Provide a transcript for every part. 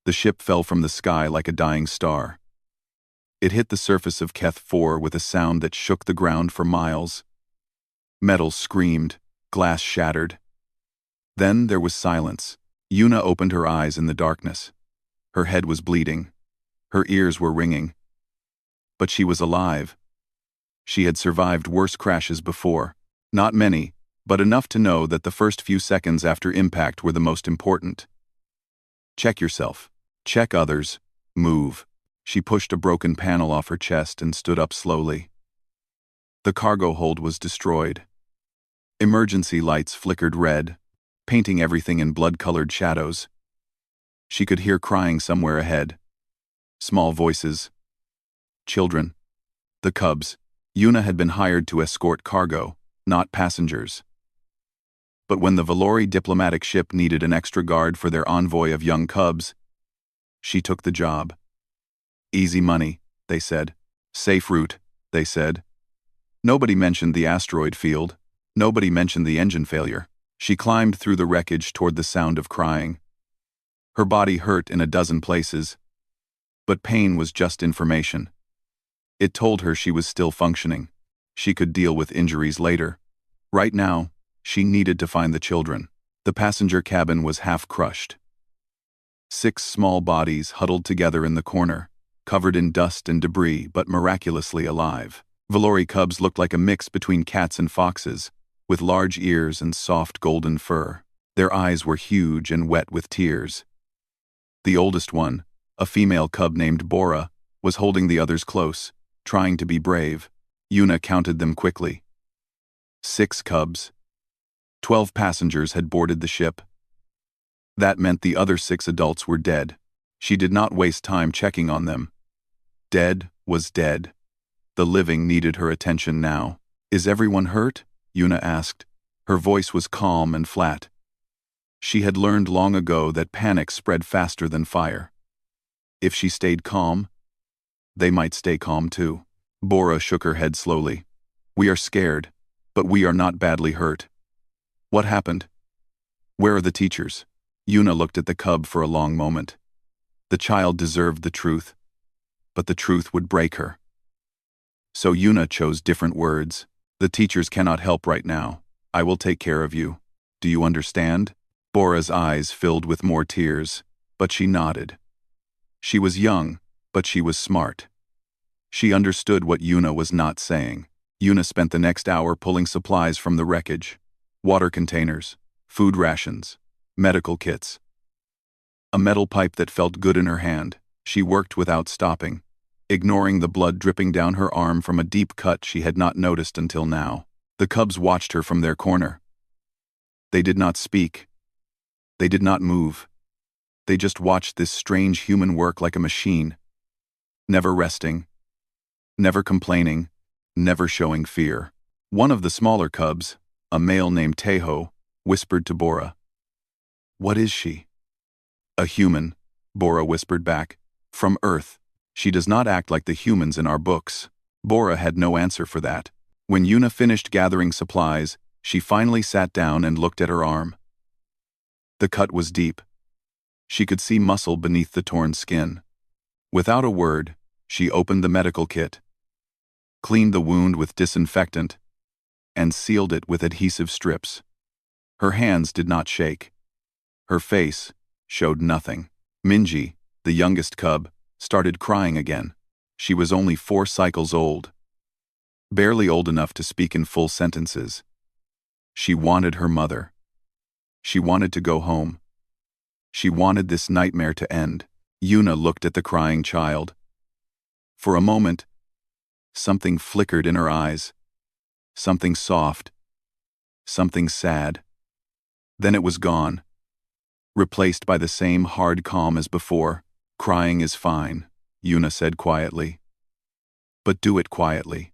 The ship fell from the sky like a dying star. It hit the surface of Keth 4 with a sound that shook the ground for miles. Metal screamed, glass shattered. Then there was silence. Yuna opened her eyes in the darkness. Her head was bleeding. Her ears were ringing. But she was alive. She had survived worse crashes before. Not many, but enough to know that the first few seconds after impact were the most important. Check yourself. Check others. Move. She pushed a broken panel off her chest and stood up slowly. The cargo hold was destroyed. Emergency lights flickered red, painting everything in blood-colored shadows. She could hear crying somewhere ahead. Small voices. Children. The cubs. Yuna had been hired to escort cargo, not passengers. But when the Valori diplomatic ship needed an extra guard for their envoy of young cubs, she took the job. Easy money, they said. Safe route, they said. Nobody mentioned the asteroid field. Nobody mentioned the engine failure. She climbed through the wreckage toward the sound of crying. Her body hurt in a dozen places. But pain was just information. It told her she was still functioning. She could deal with injuries later. Right now, she needed to find the children. The passenger cabin was half crushed. 6 small bodies huddled together in the corner, covered in dust and debris but miraculously alive. Valori cubs looked like a mix between cats and foxes, with large ears and soft golden fur. Their eyes were huge and wet with tears. The oldest one, a female cub named Bora, was holding the others close, trying to be brave. Yuna counted them quickly. 6 cubs. 12 passengers had boarded the ship. That meant the other 6 adults were dead. She did not waste time checking on them. Dead was dead. The living needed her attention now. Is everyone hurt? Yuna asked. Her voice was calm and flat. She had learned long ago that panic spread faster than fire. If she stayed calm, they might stay calm too. Bora shook her head slowly. We are scared, but we are not badly hurt. What happened? Where are the teachers? Yuna looked at the cub for a long moment. The child deserved the truth, but the truth would break her. So Yuna chose different words. The teachers cannot help right now. I will take care of you. Do you understand? Bora's eyes filled with more tears, but she nodded. She was young, but she was smart. She understood what Yuna was not saying. Yuna spent the next hour pulling supplies from the wreckage. Water containers, food rations, medical kits. A metal pipe that felt good in her hand. She worked without stopping, ignoring the blood dripping down her arm from a deep cut she had not noticed until now. The cubs watched her from their corner. They did not speak. They did not move. They just watched this strange human work like a machine, never resting, never complaining, never showing fear. One of the smaller cubs, a male named Teho, whispered to Bora. What is she? A human, Bora whispered back. From Earth. She does not act like the humans in our books. Bora had no answer for that. When Yuna finished gathering supplies, she finally sat down and looked at her arm. The cut was deep. She could see muscle beneath the torn skin. Without a word, she opened the medical kit, cleaned the wound with disinfectant, and sealed it with adhesive strips. Her hands did not shake. Her face showed nothing. Minji, the youngest cub, started crying again. She was only 4 cycles old, barely old enough to speak in full sentences. She wanted her mother. She wanted to go home. She wanted this nightmare to end. Yuna looked at the crying child. For a moment, something flickered in her eyes. Something soft. Something sad. Then it was gone, replaced by the same hard calm as before. Crying is fine, Yuna said quietly. But do it quietly.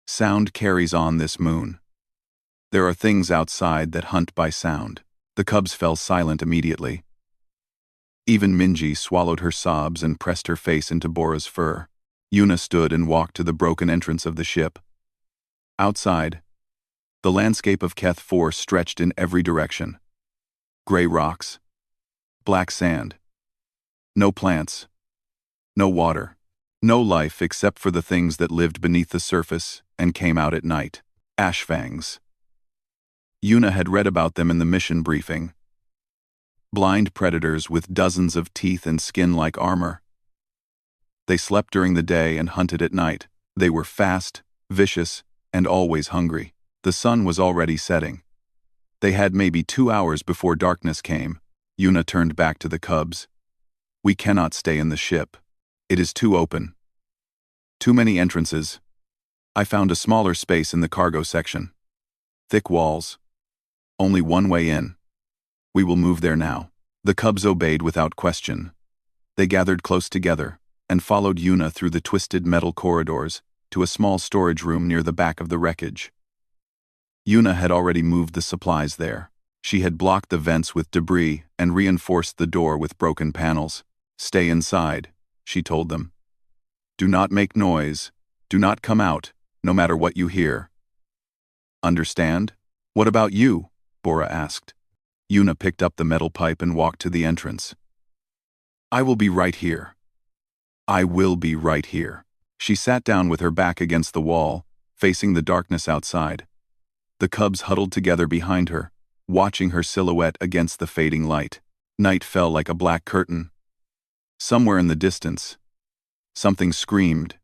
Sound carries on this moon. There are things outside that hunt by sound. The cubs fell silent immediately. Even Minji swallowed her sobs and pressed her face into Bora's fur. Yuna stood and walked to the broken entrance of the ship. Outside, the landscape of Keth 4 stretched in every direction. Gray rocks, black sand, No plants. No water. No life except for the things that lived beneath the surface and came out at night. Ashfangs. Yuna had read about them in the mission briefing. Blind predators with dozens of teeth and skin like armor. They slept during the day and hunted at night. They were fast, vicious, and always hungry. The sun was already setting. They had maybe 2 hours before darkness came. Yuna turned back to the cubs. We cannot stay in the ship. It is too open. Too many entrances. I found a smaller space in the cargo section. Thick walls. Only one way in. We will move there now. The cubs obeyed without question. They gathered close together and followed Yuna through the twisted metal corridors to a small storage room near the back of the wreckage. Yuna had already moved the supplies there. She had blocked the vents with debris and reinforced the door with broken panels. Stay inside, she told them. Do not make noise. Do not come out, no matter what you hear. Understand? What about you? Bora asked. Yuna picked up the metal pipe and walked to the entrance. I will be right here. I will be right here. She sat down with her back against the wall, facing the darkness outside. The cubs huddled together behind her, watching her silhouette against the fading light. Night fell like a black curtain. Somewhere in the distance, something screamed.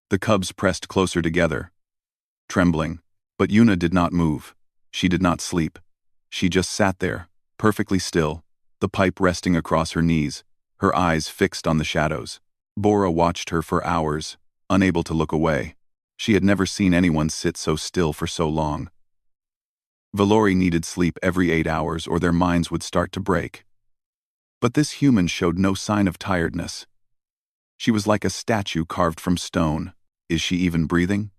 The cubs pressed closer together, trembling, but Yuna did not move. She did not sleep. She just sat there, perfectly still, the pipe resting across her knees, her eyes fixed on the shadows. Bora watched her for hours, unable to look away. She had never seen anyone sit so still for so long. Valori needed sleep every 8 hours or their minds would start to break. But this human showed no sign of tiredness. She was like a statue carved from stone. Is she even breathing?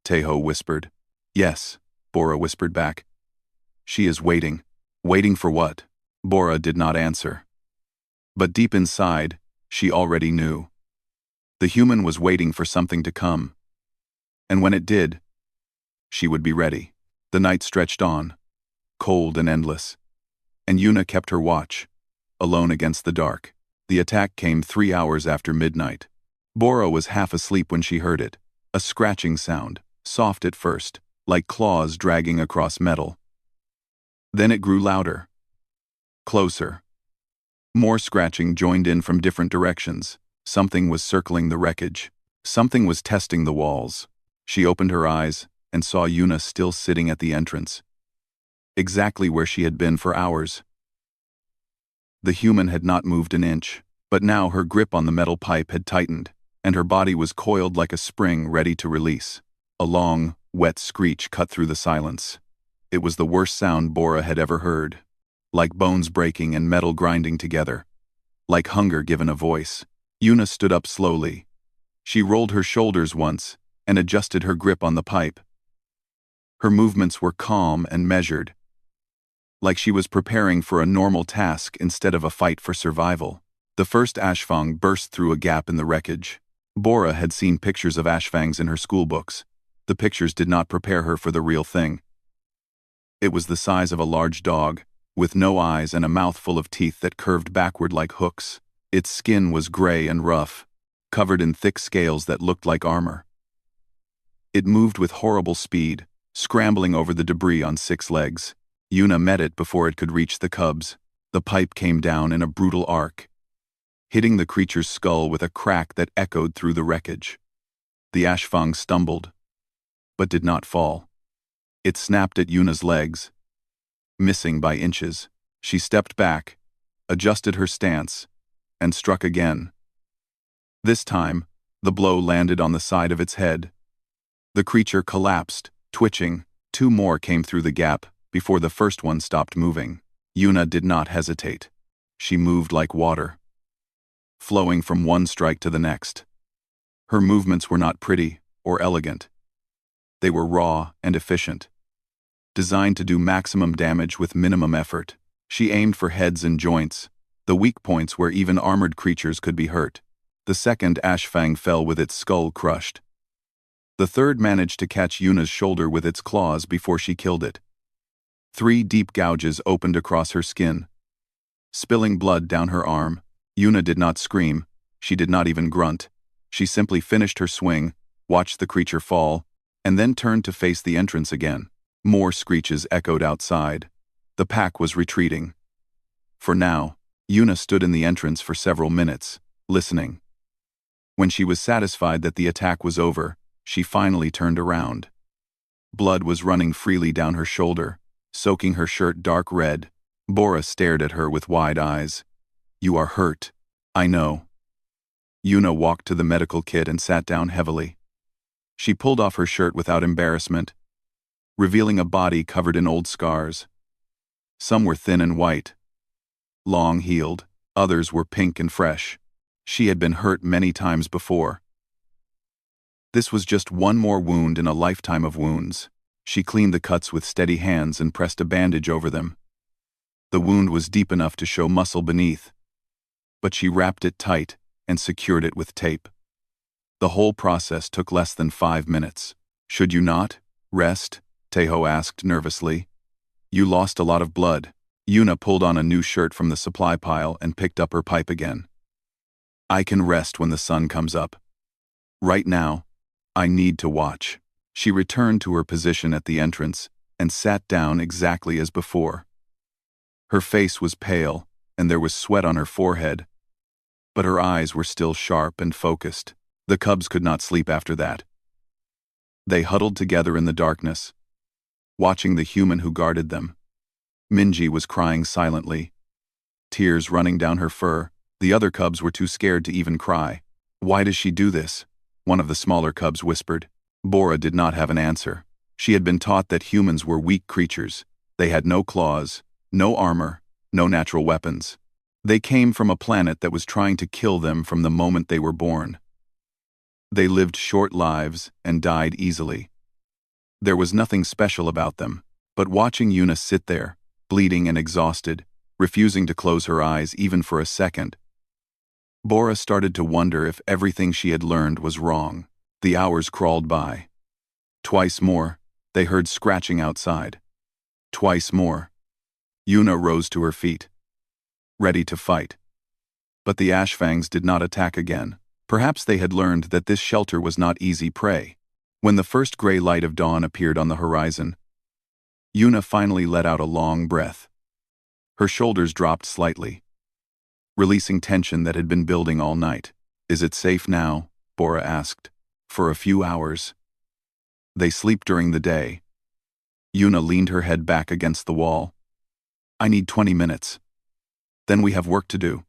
Teho whispered. Yes, Bora whispered back. She is waiting. Waiting for what? Bora did not answer. But deep inside, she already knew. The human was waiting for something to come. And when it did, she would be ready. The night stretched on, cold and endless. And Yuna kept her watch, alone against the dark. The attack came 3 hours after midnight. Bora was half asleep when she heard it. A scratching sound, soft at first, like claws dragging across metal. Then it grew louder. Closer. More scratching joined in from different directions. Something was circling the wreckage. Something was testing the walls. She opened her eyes and saw Yuna still sitting at the entrance. Exactly where she had been for hours. The human had not moved an inch, but now her grip on the metal pipe had tightened, and her body was coiled like a spring ready to release. A long, wet screech cut through the silence. It was the worst sound Bora had ever heard. Like bones breaking and metal grinding together. Like hunger given a voice. Yuna stood up slowly. She rolled her shoulders once and adjusted her grip on the pipe. Her movements were calm and measured, like she was preparing for a normal task instead of a fight for survival. The first ashfang burst through a gap in the wreckage. Bora had seen pictures of ashfangs in her schoolbooks. The pictures did not prepare her for the real thing. It was the size of a large dog, with no eyes and a mouth full of teeth that curved backward like hooks. Its skin was gray and rough, covered in thick scales that looked like armor. It moved with horrible speed, scrambling over the debris on 6 legs. Yuna met it before it could reach the cubs. The pipe came down in a brutal arc, hitting the creature's skull with a crack that echoed through the wreckage. The ashfang stumbled, but did not fall. It snapped at Yuna's legs, missing by inches. She stepped back, adjusted her stance, and struck again. This time, the blow landed on the side of its head. The creature collapsed, twitching. 2 more came through the gap before the first one stopped moving. Yuna did not hesitate. She moved like water, flowing from one strike to the next. Her movements were not pretty or elegant. They were raw and efficient, designed to do maximum damage with minimum effort. She aimed for heads and joints, the weak points where even armored creatures could be hurt. The second ashfang fell with its skull crushed. The third managed to catch Yuna's shoulder with its claws before she killed it. 3 deep gouges opened across her skin, spilling blood down her arm. Yuna did not scream. She did not even grunt. She simply finished her swing, watched the creature fall, and then turned to face the entrance again. More screeches echoed outside. The pack was retreating. For now, Yuna stood in the entrance for several minutes, listening. When she was satisfied that the attack was over, she finally turned around. Blood was running freely down her shoulder, soaking her shirt dark red. Bora stared at her with wide eyes. "You are hurt. I know." Yuna walked to the medical kit and sat down heavily. She pulled off her shirt without embarrassment, revealing a body covered in old scars. Some were thin and white, long healed, others were pink and fresh. She had been hurt many times before. This was just one more wound in a lifetime of wounds. She cleaned the cuts with steady hands and pressed a bandage over them. The wound was deep enough to show muscle beneath, but she wrapped it tight and secured it with tape. The whole process took less than 5 minutes. "Should you not rest?" Tejo asked nervously. "You lost a lot of blood." Yuna pulled on a new shirt from the supply pile and picked up her pipe again. "I can rest when the sun comes up. Right now, I need to watch." She returned to her position at the entrance and sat down exactly as before. Her face was pale, and there was sweat on her forehead, but her eyes were still sharp and focused. The cubs could not sleep after that. They huddled together in the darkness, watching the human who guarded them. Minji was crying silently, tears running down her fur. The other cubs were too scared to even cry. "Why does she do this?" one of the smaller cubs whispered. Bora did not have an answer. She had been taught that humans were weak creatures. They had no claws, no armor, no natural weapons. They came from a planet that was trying to kill them from the moment they were born. They lived short lives and died easily. There was nothing special about them, but watching Yuna sit there, bleeding and exhausted, refusing to close her eyes even for a second, Bora started to wonder if everything she had learned was wrong. The hours crawled by. Twice more, they heard scratching outside. Twice more. Yuna rose to her feet, ready to fight. But the Ashfangs did not attack again. Perhaps they had learned that this shelter was not easy prey. When the first gray light of dawn appeared on the horizon, Yuna finally let out a long breath. Her shoulders dropped slightly, releasing tension that had been building all night. "Is it safe now?" Bora asked. "For a few hours. They sleep during the day." Yuna leaned her head back against the wall. "I need 20 minutes. Then we have work to do."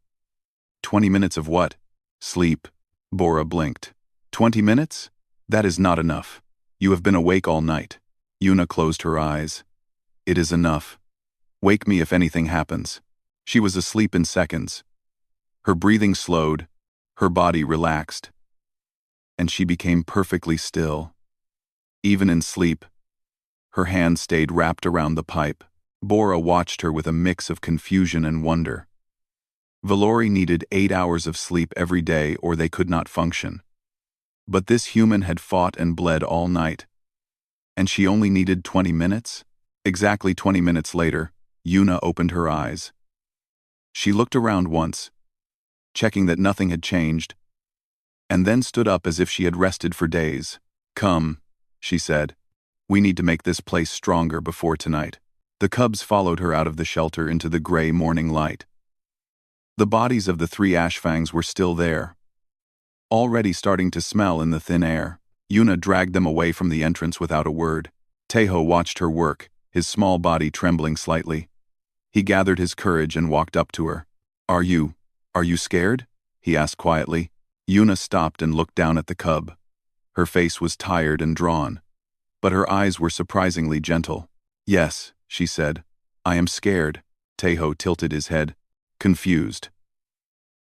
20 minutes of what? Sleep. Bora blinked. 20 minutes? That is not enough. You have been awake all night. Yuna closed her eyes. "It is enough. Wake me if anything happens." She was asleep in seconds. Her breathing slowed, her body relaxed, and she became perfectly still. Even in sleep, her hand stayed wrapped around the pipe. Bora watched her with a mix of confusion and wonder. Valori needed 8 hours of sleep every day or they could not function. But this human had fought and bled all night, and she only needed 20 minutes? Exactly 20 minutes later, Yuna opened her eyes. She looked around once, checking that nothing had changed, and then stood up as if she had rested for days. "Come," she said. "We need to make this place stronger before tonight." The cubs followed her out of the shelter into the gray morning light. The bodies of the 3 Ashfangs were still there, already starting to smell in the thin air. Yuna dragged them away from the entrance without a word. Tejo watched her work, his small body trembling slightly. He gathered his courage and walked up to her. Are you scared?" he asked quietly. Yuna stopped and looked down at the cub. Her face was tired and drawn, but her eyes were surprisingly gentle. "Yes," she said. "I am scared." Tejo tilted his head, confused.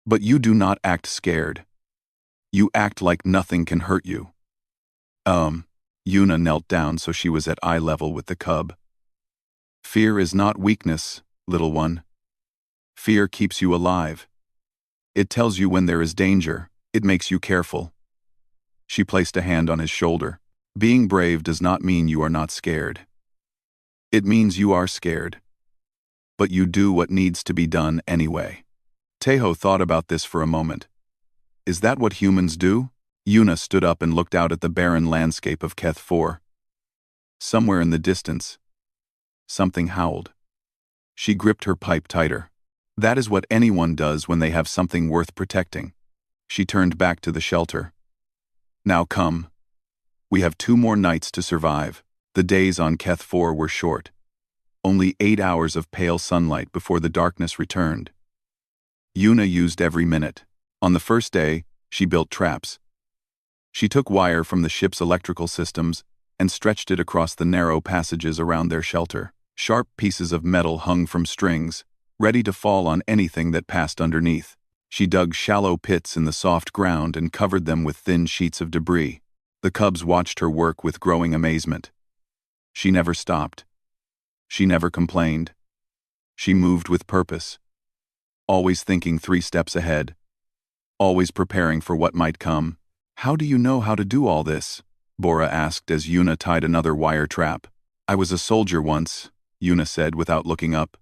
"But you do not act scared. You act like nothing can hurt you." Yuna knelt down so she was at eye level with the cub. "Fear is not weakness, little one. Fear keeps you alive. It tells you when there is danger. It makes you careful." She placed a hand on his shoulder. "Being brave does not mean you are not scared. It means you are scared. But you do what needs to be done anyway." Teho thought about this for a moment. Is that what humans do? Yuna stood up and looked out at the barren landscape of Keth 4. Somewhere in the distance, something howled. She gripped her pipe tighter. That is what anyone does when they have something worth protecting. She turned back to the shelter. Now come. We have 2 more nights to survive. The days on Keth 4 were short. Only 8 hours of pale sunlight before the darkness returned. Yuna used every minute. On the first day, she built traps. She took wire from the ship's electrical systems and stretched it across the narrow passages around their shelter. Sharp pieces of metal hung from strings, ready to fall on anything that passed underneath. She dug shallow pits in the soft ground and covered them with thin sheets of debris. The cubs watched her work with growing amazement. She never stopped. She never complained. She moved with purpose. Always thinking 3 steps ahead. Always preparing for what might come. How do you know how to do all this? Bora asked as Yuna tied another wire trap. I was a soldier once, Yuna said without looking up.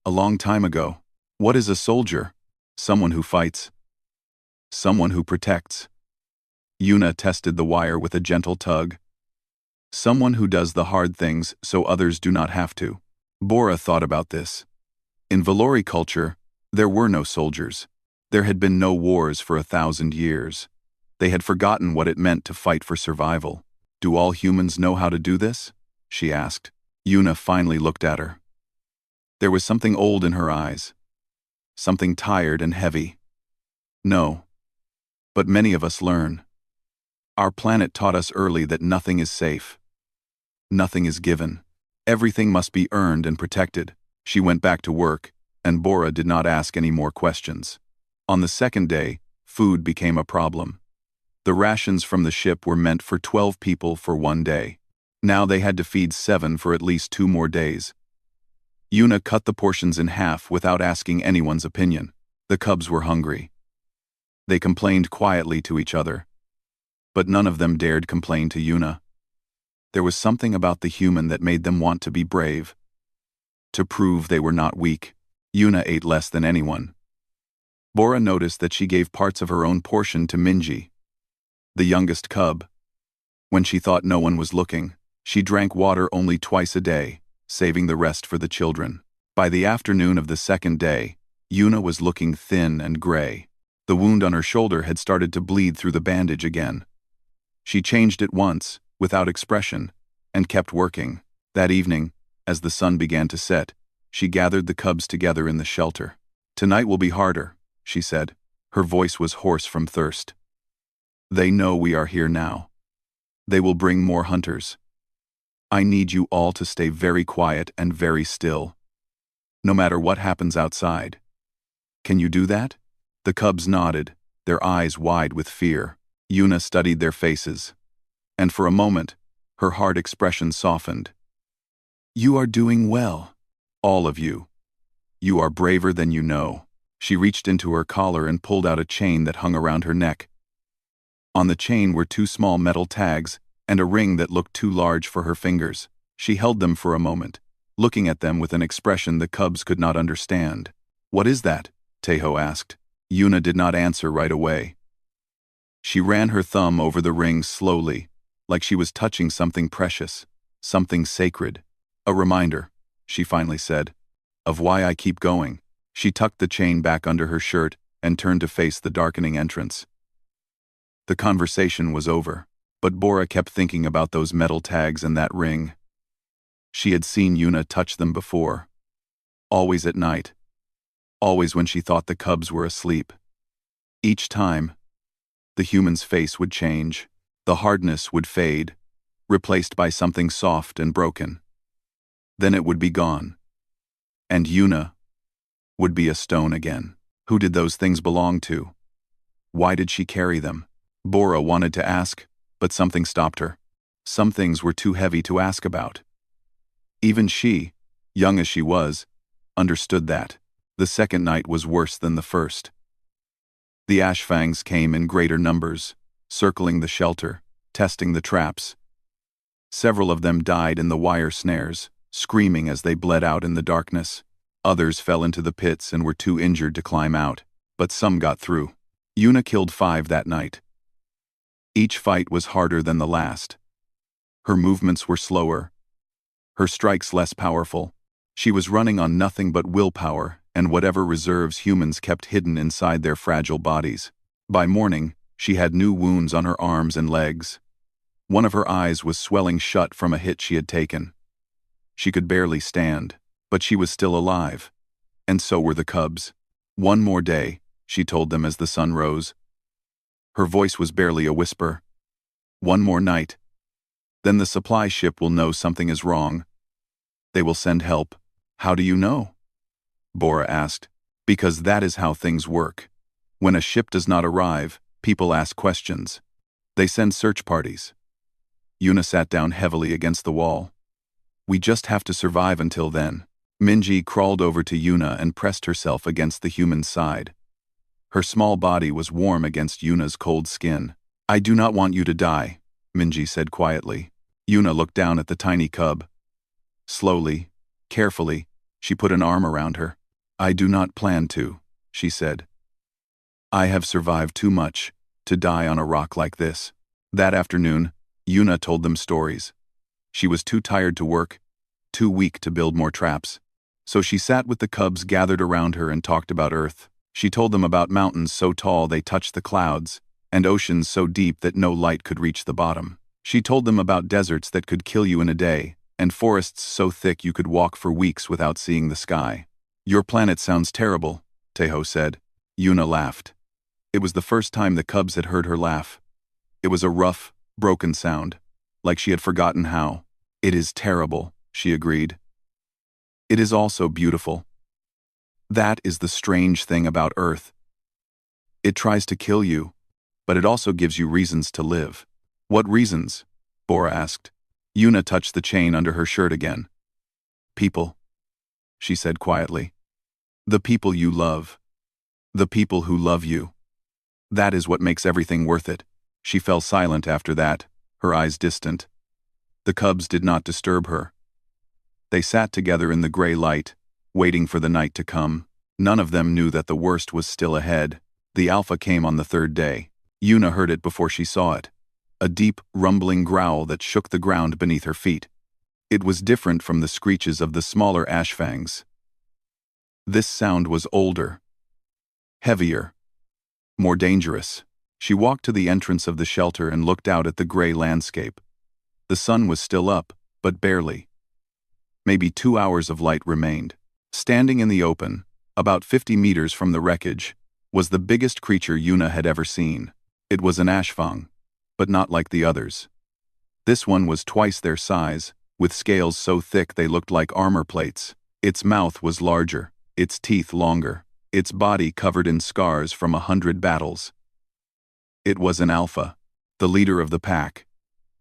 A long time ago. What is a soldier? Someone who fights. Someone who protects. Yuna tested the wire with a gentle tug. Someone who does the hard things so others do not have to. Bora thought about this. In Valori culture, there were no soldiers. There had been no wars for 1,000 years. They had forgotten what it meant to fight for survival. Do all humans know how to do this? She asked. Yuna finally looked at her. There was something old in her eyes. Something tired and heavy. No. But many of us learn. Our planet taught us early that nothing is safe. Nothing is given. Everything must be earned and protected. She went back to work, and Bora did not ask any more questions. On the second day, food became a problem. The rations from the ship were meant for 12 people for 1 day. Now they had to feed 7 for at least 2 more days. Yuna cut the portions in half without asking anyone's opinion. The cubs were hungry. They complained quietly to each other. But none of them dared complain to Yuna. There was something about the human that made them want to be brave. To prove they were not weak, Yuna ate less than anyone. Bora noticed that she gave parts of her own portion to Minji, the youngest cub. When she thought no one was looking, she drank water only twice a day, saving the rest for the children. By the afternoon of the second day, Yuna was looking thin and gray. The wound on her shoulder had started to bleed through the bandage again. She changed it once, without expression, and kept working. That evening, as the sun began to set, she gathered the cubs together in the shelter. Tonight will be harder, she said. Her voice was hoarse from thirst. They know we are here now. They will bring more hunters. I need you all to stay very quiet and very still. No matter what happens outside. Can you do that? The cubs nodded, their eyes wide with fear. Yuna studied their faces. And for a moment, her hard expression softened. You are doing well. All of you. You are braver than you know. She reached into her collar and pulled out a chain that hung around her neck. On the chain were 2 small metal tags and a ring that looked too large for her fingers. She held them for a moment, looking at them with an expression the cubs could not understand. What is that? Teho asked. Yuna did not answer right away. She ran her thumb over the ring slowly, like she was touching something precious, something sacred. A reminder, she finally said, of why I keep going. She tucked the chain back under her shirt and turned to face the darkening entrance. The conversation was over, but Bora kept thinking about those metal tags and that ring. She had seen Yuna touch them before. Always at night. Always when she thought the cubs were asleep. Each time, the human's face would change. The hardness would fade, replaced by something soft and broken. Then it would be gone. And Yuna would be a stone again. Who did those things belong to? Why did she carry them? Bora wanted to ask, but something stopped her. Some things were too heavy to ask about. Even she, young as she was, understood that. The second night was worse than the first. The ashfangs came in greater numbers, circling the shelter, testing the traps. Several of them died in the wire snares, screaming as they bled out in the darkness. Others fell into the pits and were too injured to climb out. but some got through. Yuna killed 5 that night. Each fight was harder than the last. Her movements were slower, her strikes less powerful. She was running on nothing but willpower and whatever reserves humans kept hidden inside their fragile bodies. By morning, she had new wounds on her arms and legs. One of her eyes was swelling shut from a hit she had taken. She could barely stand, but she was still alive. And so were the cubs. "One more day," she told them as the sun rose. Her voice was barely a whisper. "One more night. Then the supply ship will know something is wrong. They will send help." "How do you know?" Bora asked. "Because that is how things work. When a ship does not arrive, people ask questions. They send search parties." Yuna sat down heavily against the wall. "We just have to survive until then." Minji crawled over to Yuna and pressed herself against the human's side. Her small body was warm against Yuna's cold skin. "I do not want you to die," Minji said quietly. Yuna looked down at the tiny cub. Slowly, carefully, she put an arm around her. "I do not plan to," she said. "I have survived too much to die on a rock like this." That afternoon, Yuna told them stories. She was too tired to work, too weak to build more traps. So she sat with the cubs gathered around her and talked about Earth. She told them about mountains so tall they touched the clouds, and oceans so deep that no light could reach the bottom. She told them about deserts that could kill you in a day, and forests so thick you could walk for weeks without seeing the sky. "Your planet sounds terrible," Tejo said. Yuna laughed. It was the first time the cubs had heard her laugh. It was a rough, broken sound, like she had forgotten how. "It is terrible," she agreed. "It is also beautiful. That is the strange thing about Earth. It tries to kill you, but it also gives you reasons to live." "What reasons?" Bora asked. Yuna touched the chain under her shirt again. "People," she said quietly. "The people you love. The people who love you. That is what makes everything worth it." She fell silent after that, her eyes distant. The cubs did not disturb her. They sat together in the gray light, waiting for the night to come. None of them knew that the worst was still ahead. The alpha came on the 3rd day. Yuna heard it before she saw it. A deep, rumbling growl that shook the ground beneath her feet. It was different from the screeches of the smaller ashfangs. This sound was older, heavier, more dangerous. She walked to the entrance of the shelter and looked out at the gray landscape. The sun was still up, but barely. Maybe 2 hours of light remained. Standing in the open, about 50 meters from the wreckage, was the biggest creature Yuna had ever seen. It was an ashfang, but not like the others. This one was twice their size, with scales so thick they looked like armor plates. Its mouth was larger, its teeth longer, its body covered in scars from 100 battles. It was an alpha, the leader of the pack,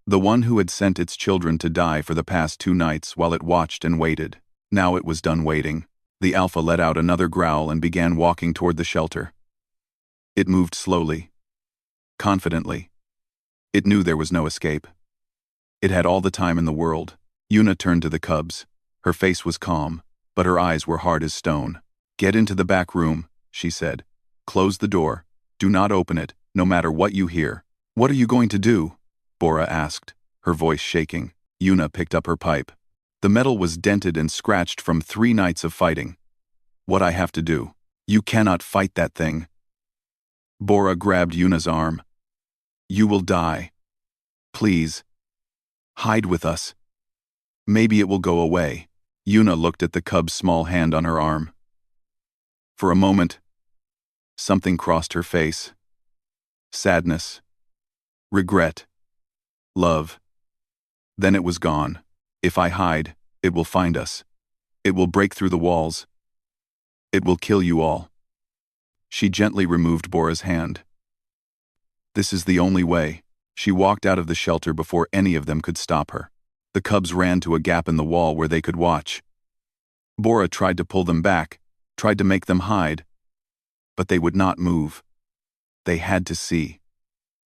the one who had sent its children to die for the past 2 nights while it watched and waited. Now it was done waiting. The alpha let out another growl and began walking toward the shelter. It moved slowly, confidently. It knew there was no escape. It had all the time in the world. Yuna turned to the cubs. Her face was calm, but her eyes were hard as stone. "Get into the back room," she said. "Close the door. Do not open it, no matter what you hear." "What are you going to do?" Bora asked, her voice shaking. Yuna picked up her pipe. The metal was dented and scratched from 3 nights of fighting. "What I have to do. You cannot fight that thing." Bora grabbed Yuna's arm. "You will die. Please. Hide with us. Maybe it will go away." Yuna looked at the cub's small hand on her arm. For a moment, something crossed her face. Sadness. Regret. Love. Then it was gone. "If I hide, it will find us. It will break through the walls. It will kill you all." She gently removed Bora's hand. "This is the only way." She walked out of the shelter before any of them could stop her. The cubs ran to a gap in the wall where they could watch. Bora tried to pull them back, tried to make them hide, but they would not move. They had to see.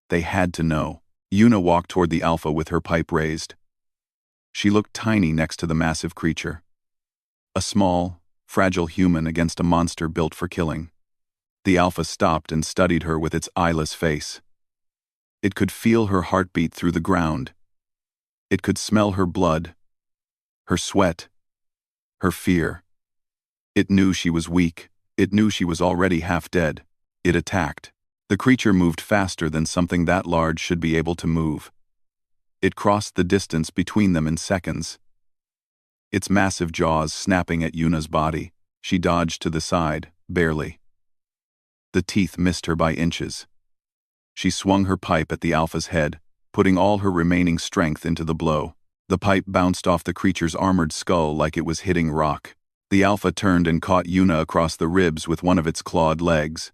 They had to know. Yuna walked toward the alpha with her pipe raised. She looked tiny next to the massive creature. A small, fragile human against a monster built for killing. The Alpha stopped and studied her with its eyeless face. It could feel her heartbeat through the ground. It could smell her blood, her sweat, her fear. It knew she was weak. It knew she was already half dead. It attacked. The creature moved faster than something that large should be able to move. It crossed the distance between them in seconds. Its massive jaws snapping at Yuna's body. She dodged to the side, barely. The teeth missed her by inches. She swung her pipe at the Alpha's head, putting all her remaining strength into the blow. The pipe bounced off the creature's armored skull like it was hitting rock. The Alpha turned and caught Yuna across the ribs with one of its clawed legs.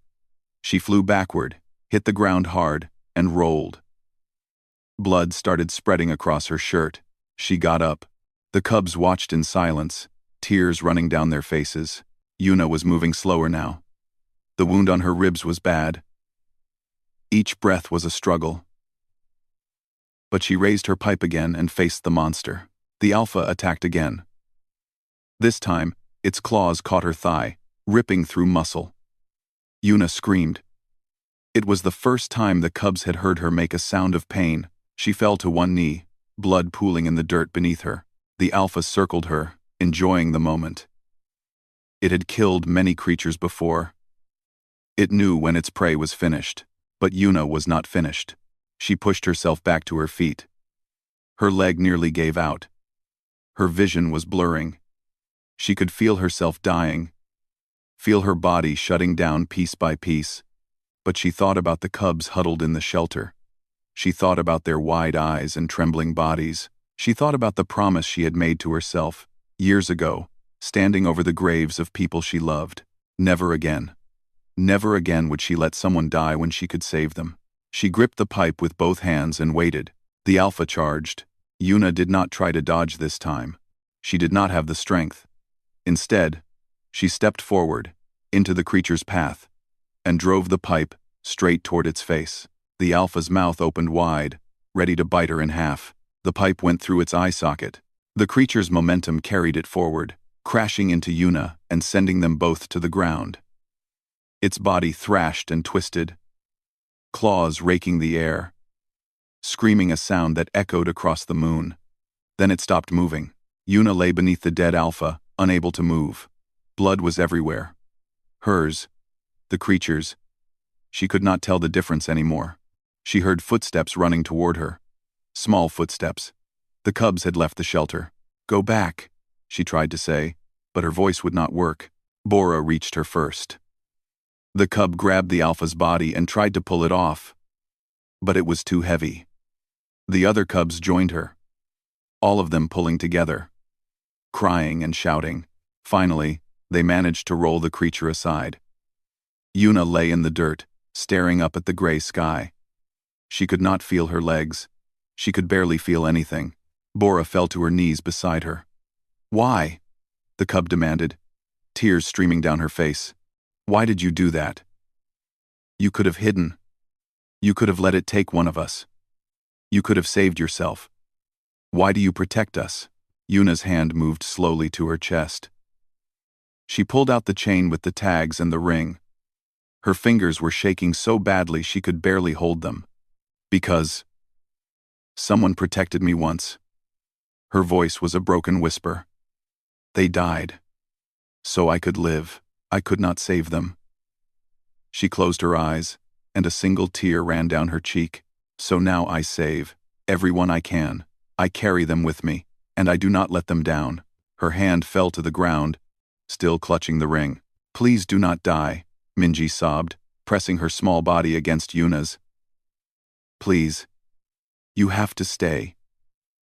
She flew backward, hit the ground hard, and rolled. Blood started spreading across her shirt. She got up. The cubs watched in silence, tears running down their faces. Yuna was moving slower now. The wound on her ribs was bad. Each breath was a struggle. But she raised her pipe again and faced the monster. The Alpha attacked again. This time, its claws caught her thigh, ripping through muscle. Yuna screamed. It was the first time the cubs had heard her make a sound of pain. She fell to one knee, blood pooling in the dirt beneath her. The Alpha circled her, enjoying the moment. It had killed many creatures before. It knew when its prey was finished, but Yuna was not finished. She pushed herself back to her feet. Her leg nearly gave out. Her vision was blurring. She could feel herself dying, feel her body shutting down piece by piece. But she thought about the cubs huddled in the shelter. She thought about their wide eyes and trembling bodies. She thought about the promise she had made to herself, years ago, standing over the graves of people she loved. Never again. Never again would she let someone die when she could save them. She gripped the pipe with both hands and waited. The Alpha charged. Yuna did not try to dodge this time. She did not have the strength. Instead, she stepped forward, into the creature's path, and drove the pipe straight toward its face. The Alpha's mouth opened wide, ready to bite her in half. The pipe went through its eye socket. The creature's momentum carried it forward, crashing into Yuna and sending them both to the ground. Its body thrashed and twisted, claws raking the air, screaming a sound that echoed across the moon. Then it stopped moving. Yuna lay beneath the dead Alpha, unable to move. Blood was everywhere. Hers, the creature's. She could not tell the difference anymore. She heard footsteps running toward her. Small footsteps. The cubs had left the shelter. "Go back," she tried to say, but her voice would not work. Bora reached her first. The cub grabbed the Alpha's body and tried to pull it off. But it was too heavy. The other cubs joined her. All of them pulling together, crying and shouting. Finally, they managed to roll the creature aside. Yuna lay in the dirt, staring up at the gray sky. She could not feel her legs. She could barely feel anything. Bora fell to her knees beside her. "Why?" the cub demanded, tears streaming down her face. "Why did you do that? You could have hidden. You could have let it take one of us. You could have saved yourself. Why do you protect us?" Yuna's hand moved slowly to her chest. She pulled out the chain with the tags and the ring. Her fingers were shaking so badly she could barely hold them. "Because someone protected me once." Her voice was a broken whisper. "They died. So I could live. I could not save them." She closed her eyes, and a single tear ran down her cheek. "So now I save everyone I can. I carry them with me, and I do not let them down." Her hand fell to the ground, still clutching the ring. "Please do not die," Minji sobbed, pressing her small body against Yuna's. "Please. You have to stay.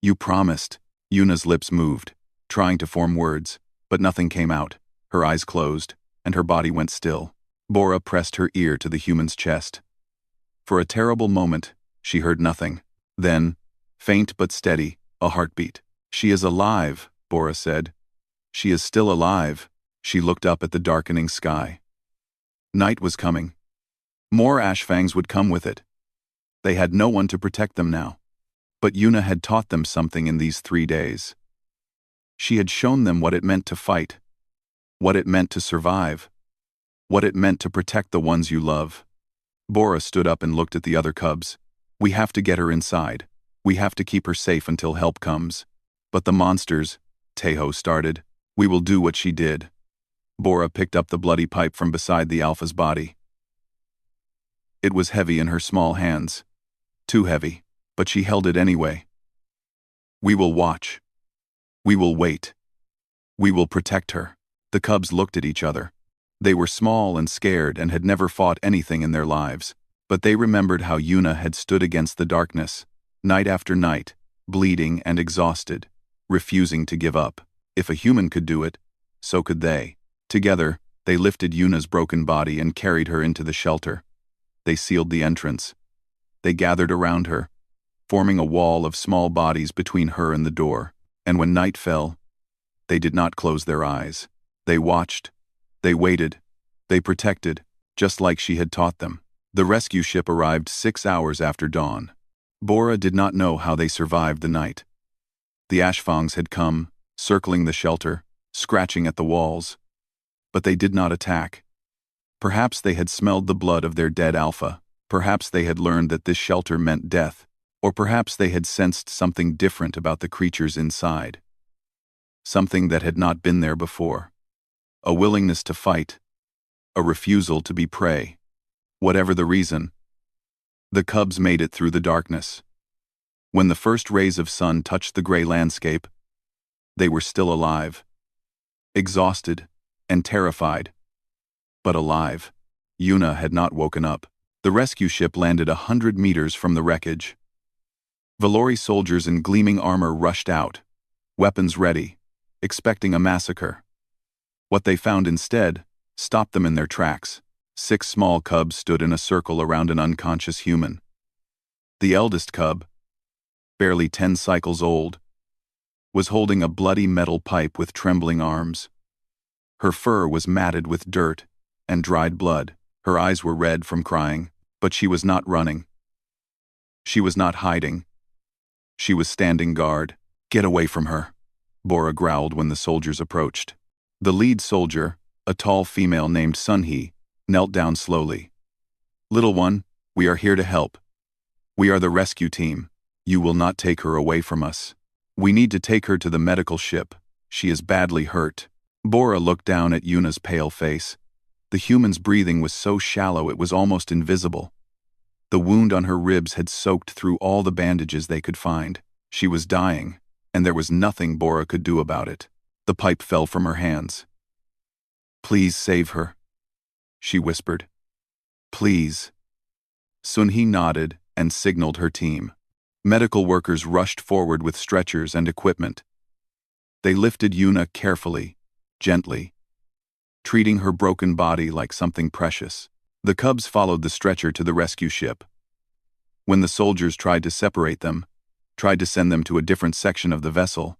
You promised." Yuna's lips moved, trying to form words, but nothing came out. Her eyes closed, and her body went still. Bora pressed her ear to the human's chest. For a terrible moment, she heard nothing. Then, faint but steady, a heartbeat. "She is alive," Bora said. "She is still alive." She looked up at the darkening sky. Night was coming. More ashfangs would come with it. They had no one to protect them now. But Yuna had taught them something in these 3 days. She had shown them what it meant to fight, what it meant to survive. what it meant to protect the ones you love. Bora stood up and looked at the other cubs. We have to get her inside. We have to keep her safe until help comes. But the monsters, Tejo started. We will do what she did. Bora picked up the bloody pipe from beside the alpha's body. It was heavy in her small hands. Too heavy, but she held it anyway. We will watch. We will wait. We will protect her. The cubs looked at each other. They were small and scared and had never fought anything in their lives, but they remembered how Yuna had stood against the darkness, night after night, bleeding and exhausted, refusing to give up. If a human could do it, so could they. Together, they lifted Yuna's broken body and carried her into the shelter. They sealed the entrance. They gathered around her, forming a wall of small bodies between her and the door, and when night fell, they did not close their eyes. They watched. They waited. They protected, just like she had taught them. The rescue ship arrived 6 hours after dawn. Bora did not know how they survived the night. The Ashfangs had come, circling the shelter, scratching at the walls. But they did not attack. Perhaps they had smelled the blood of their dead alpha. Perhaps they had learned that this shelter meant death. Or perhaps they had sensed something different about the creatures inside. Something that had not been there before. A willingness to fight. A refusal to be prey. Whatever the reason, the cubs made it through the darkness. When the first rays of sun touched the gray landscape, they were still alive. Exhausted and terrified, but alive. Yuna had not woken up. The rescue ship landed 100 meters from the wreckage. Valori soldiers in gleaming armor rushed out, weapons ready, expecting a massacre. What they found instead stopped them in their tracks. 6 small cubs stood in a circle around an unconscious human. The eldest cub, barely 10 cycles old, was holding a bloody metal pipe with trembling arms. Her fur was matted with dirt and dried blood. Her eyes were red from crying, but she was not running. She was not hiding. She was standing guard. Get away from her, Bora growled when the soldiers approached. The lead soldier, a tall female named Sunhee, knelt down slowly. Little one, we are here to help. We are the rescue team. You will not take her away from us. We need to take her to the medical ship. She is badly hurt. Bora looked down at Yuna's pale face. The human's breathing was so shallow it was almost invisible. The wound on her ribs had soaked through all the bandages they could find. She was dying, and there was nothing Bora could do about it. The pipe fell from her hands. Please save her, she whispered. Please. Sunhee nodded and signaled her team. Medical workers rushed forward with stretchers and equipment. They lifted Yuna carefully, gently, treating her broken body like something precious. The cubs followed the stretcher to the rescue ship. When the soldiers tried to separate them, tried to send them to a different section of the vessel,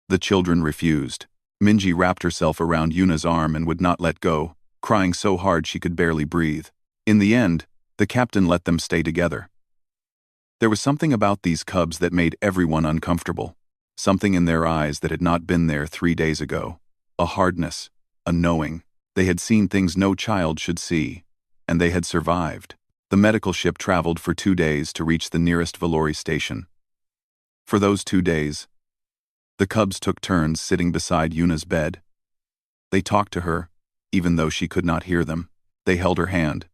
the children refused. Minji wrapped herself around Yuna's arm and would not let go, crying so hard she could barely breathe. In the end, the captain let them stay together. There was something about these cubs that made everyone uncomfortable. Something in their eyes that had not been there 3 days ago. A hardness, a knowing. They had seen things no child should see, and they had survived. The medical ship traveled for 2 days to reach the nearest Valori station. For those 2 days, the cubs took turns sitting beside Yuna's bed. They talked to her, even though she could not hear them. They held her hand.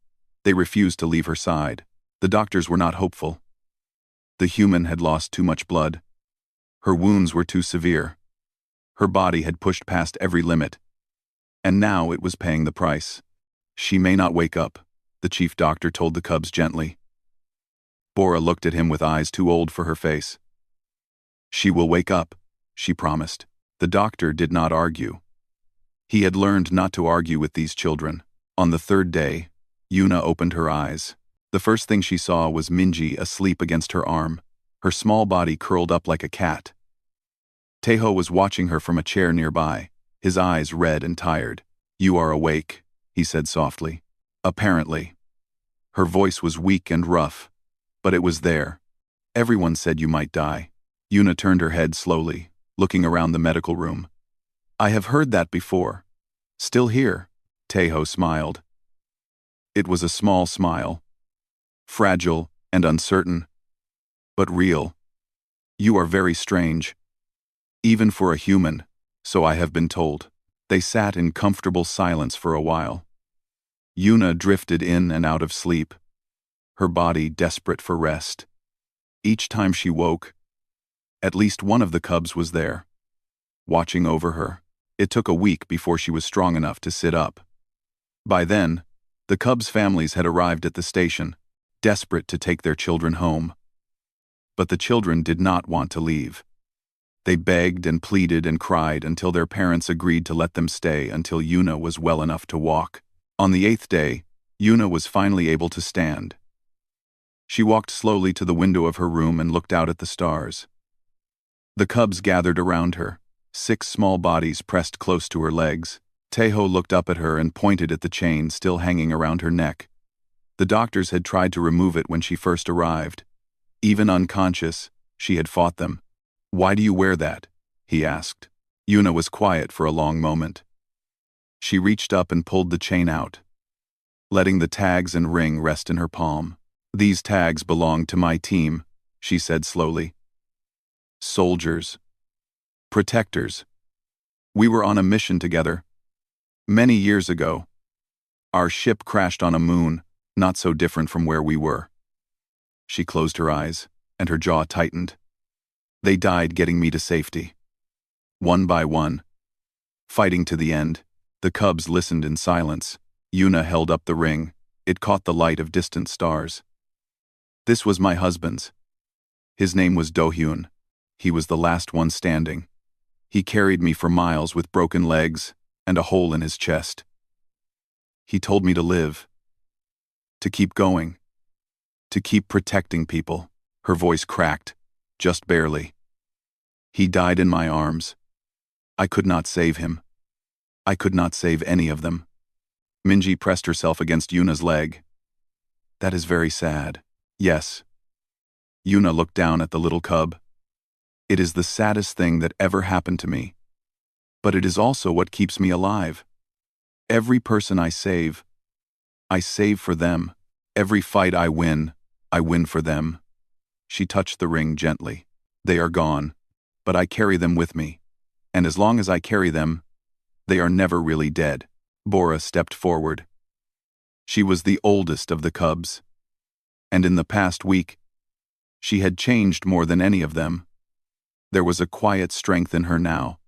They refused to leave her side. The doctors were not hopeful. The human had lost too much blood. Her wounds were too severe. Her body had pushed past every limit. And now it was paying the price. She may not wake up, the chief doctor told the cubs gently. Bora looked at him with eyes too old for her face. She will wake up, she promised. The doctor did not argue. He had learned not to argue with these children. On the 3rd day, Yuna opened her eyes. The first thing she saw was Minji asleep against her arm, her small body curled up like a cat. Tejo was watching her from a chair nearby, his eyes red and tired. You are awake, he said softly. Apparently. Her voice was weak and rough, but it was there. Everyone said you might die. Yuna turned her head slowly, looking around the medical room. I have heard that before. Still here, Tejo smiled. It was a small smile. Fragile and uncertain, but real. You are very strange. Even for a human, so I have been told. They sat in comfortable silence for a while. Yuna drifted in and out of sleep, her body desperate for rest. Each time she woke, at least one of the cubs was there, watching over her. It took a week before she was strong enough to sit up. By then, the cubs' families had arrived at the station, desperate to take their children home. But the children did not want to leave. They begged and pleaded and cried until their parents agreed to let them stay until Yuna was well enough to walk. On the 8th day, Yuna was finally able to stand. She walked slowly to the window of her room and looked out at the stars. The cubs gathered around her, 6 small bodies pressed close to her legs. Tejo looked up at her and pointed at the chain still hanging around her neck. The doctors had tried to remove it when she first arrived. Even unconscious, she had fought them. "Why do you wear that?" he asked. Yuna was quiet for a long moment. She reached up and pulled the chain out, letting the tags and ring rest in her palm. "These tags belong to my team," she said slowly. "Soldiers. Protectors. We were on a mission together. Many years ago. Our ship crashed on a moon, not so different from where we were." She closed her eyes, and her jaw tightened. "They died getting me to safety. One by one. Fighting to the end." The cubs listened in silence. Yuna held up the ring. It caught the light of distant stars. "This was my husband's. His name was Do-hyun. He was the last one standing. He carried me for miles with broken legs and a hole in his chest. He told me to live. To keep going. To keep protecting people." Her voice cracked, just barely. "He died in my arms. I could not save him. I could not save any of them." Minji pressed herself against Yuna's leg. "That is very sad." "Yes." Yuna looked down at the little cub. "It is the saddest thing that ever happened to me. But it is also what keeps me alive. Every person I save for them. Every fight I win for them." She touched the ring gently. "They are gone, but I carry them with me. And as long as I carry them, they are never really dead." Bora stepped forward. She was the oldest of the cubs. And in the past week, she had changed more than any of them. There was a quiet strength in her now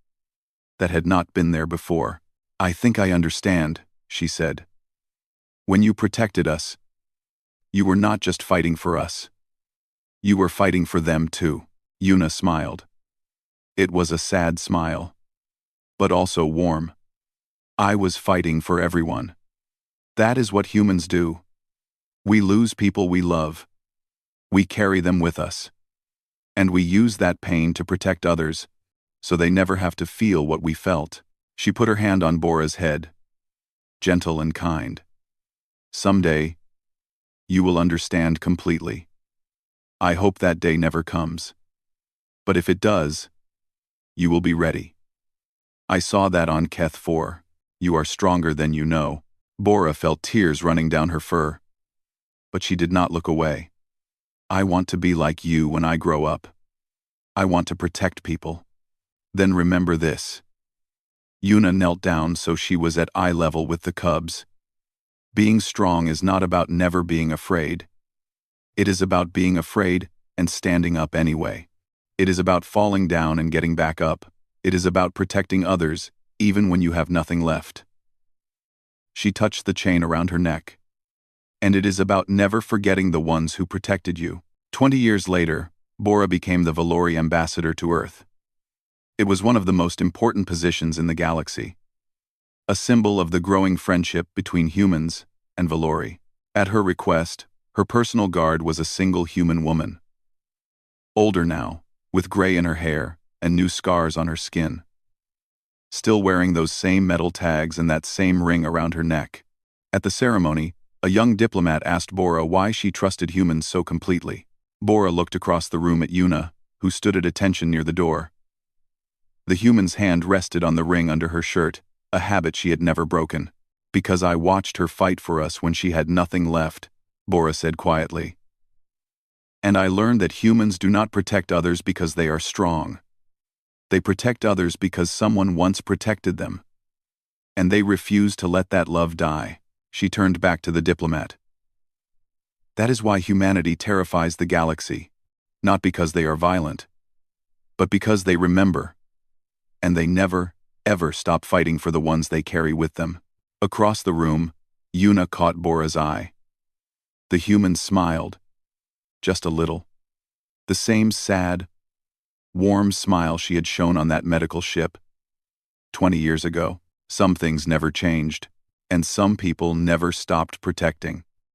that had not been there before. "I think I understand," she said. "When you protected us, you were not just fighting for us. You were fighting for them too." Yuna smiled. It was a sad smile, but also warm. "I was fighting for everyone. That is what humans do. We lose people we love. We carry them with us. And we use that pain to protect others, so they never have to feel what we felt." She put her hand on Bora's head, gentle and kind. "Someday, you will understand completely. I hope that day never comes. But if it does, you will be ready. I saw that on Keth 4. You are stronger than you know." Bora felt tears running down her fur. But she did not look away. "I want to be like you when I grow up. I want to protect people. Then remember this." Yuna knelt down so she was at eye level with the cubs. Being strong is not about never being afraid. It is about being afraid and standing up anyway. It is about falling down and getting back up. It is about protecting others, even when you have nothing left. She touched the chain around her neck. And it is about never forgetting the ones who protected you. 20 years later, Bora became the Valori ambassador to Earth. It was one of the most important positions in the galaxy. A symbol of the growing friendship between humans and Valori. At her request, her personal guard was a single human woman. Older now, with gray in her hair and new scars on her skin. Still wearing those same metal tags and that same ring around her neck. At the ceremony, a young diplomat asked Bora why she trusted humans so completely. Bora looked across the room at Yuna, who stood at attention near the door. The human's hand rested on the ring under her shirt, a habit she had never broken. Because I watched her fight for us when she had nothing left, Bora said quietly. And I learned that humans do not protect others because they are strong. They protect others because someone once protected them. And they refuse to let that love die. She turned back to the diplomat. That is why humanity terrifies the galaxy, not because they are violent, but because they remember. And they never, ever stop fighting for the ones they carry with them. Across the room, Yuna caught Bora's eye. The human smiled. Just a little. The same sad, warm smile she had shown on that medical ship. 20 years ago, some things never changed, and some people never stopped protecting.